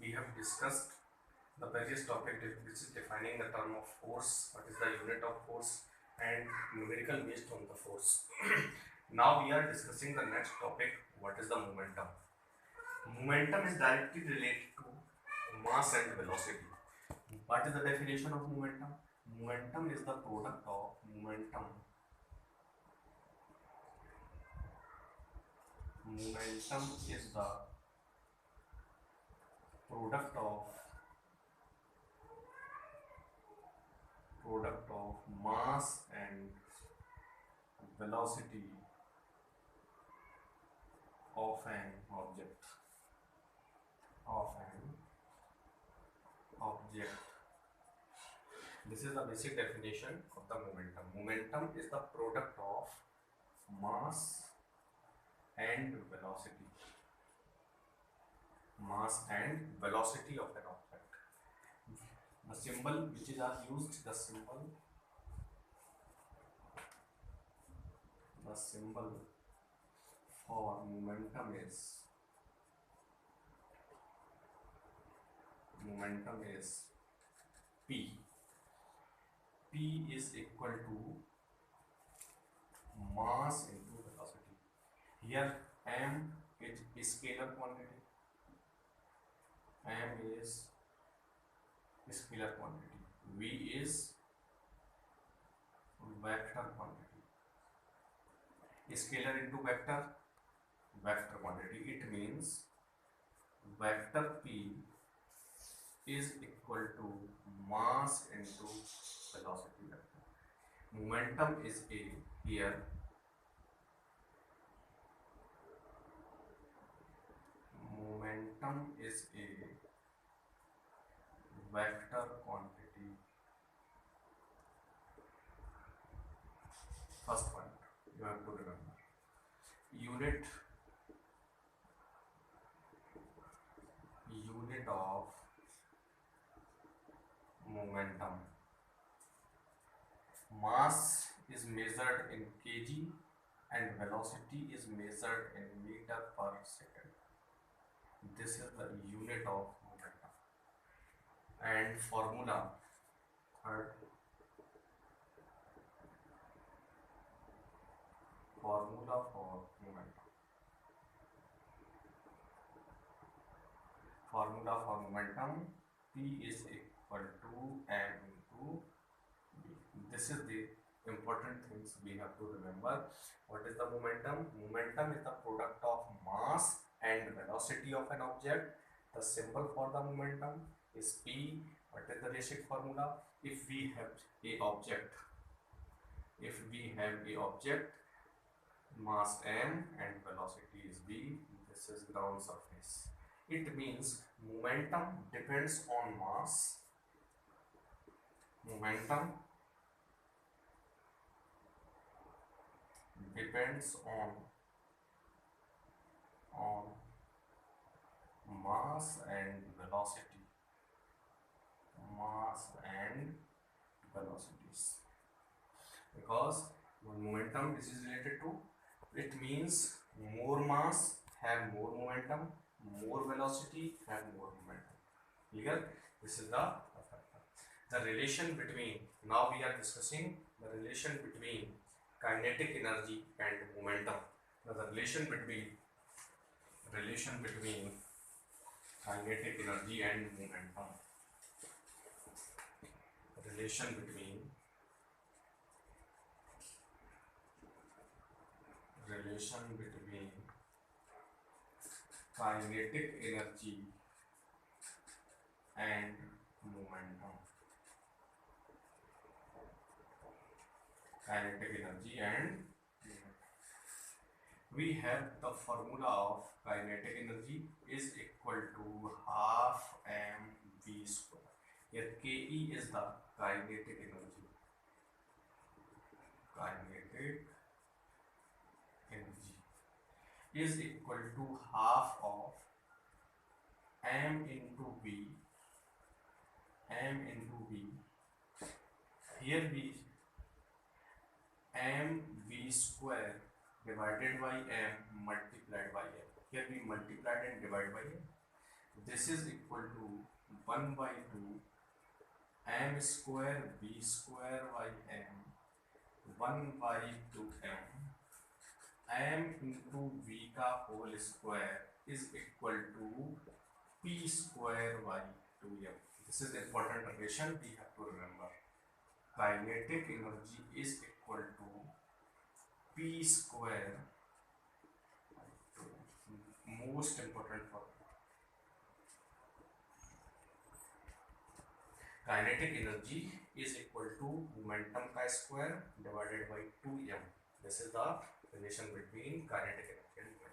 we have discussed the previous topic which is defining the term of force, what is the unit of force and numerical based on the force. Now we are discussing the next topic, what is the momentum. Momentum is directly related to mass and velocity. What is the definition of momentum? Momentum is the product of momentum. Momentum is the product of mass and velocity of an object. This is the basic definition of the momentum. Momentum is the product of mass and velocity. Mass and velocity of an object. The symbol which is used, the symbol for momentum is P. P is equal to mass into velocity. Here m is scalar quantity. M is scalar quantity. V is vector quantity. Scalar into vector quantity. It means vector P is equal to mass into velocity vector. Momentum is A here. Momentum is a vector quantity. First point you have to remember. Unit of momentum. Mass is measured in kg and velocity is measured in meter per second. This is the unit of momentum. And formula, third, formula for momentum. Formula for momentum, P is equal to m into v. This is the important things we have to remember. What is the momentum? Momentum is the product of mass and velocity of an object. The symbol for the momentum is P. What is the basic formula? If we have a object, mass m and velocity is v, this is ground surface. It means momentum depends on mass. Momentum depends on mass and velocity. Mass and velocities. Because momentum this is related to, it means more mass have more momentum, more velocity have more momentum. Clear? This is the relation between, now we are discussing the relation between kinetic energy and momentum. Now the relation between kinetic energy and momentum. Relation between kinetic energy and momentum. Kinetic energy and we have the formula of kinetic energy is equal to half mv square. Here Ke is the kinetic energy. Kinetic energy is equal to half of m into v. Here we mv square divided by m multiplied by m. Here we multiplied and divided by m. this is equal to 1 by 2 m square v square by m 1 by 2 m into v का whole square is equal to p square by 2m. This is the important relation we have to remember. Kinetic energy is equal to p square by 2. Most important for kinetic energy is equal to momentum का square divided by 2m. This is the relation between kinetic energy and momentum.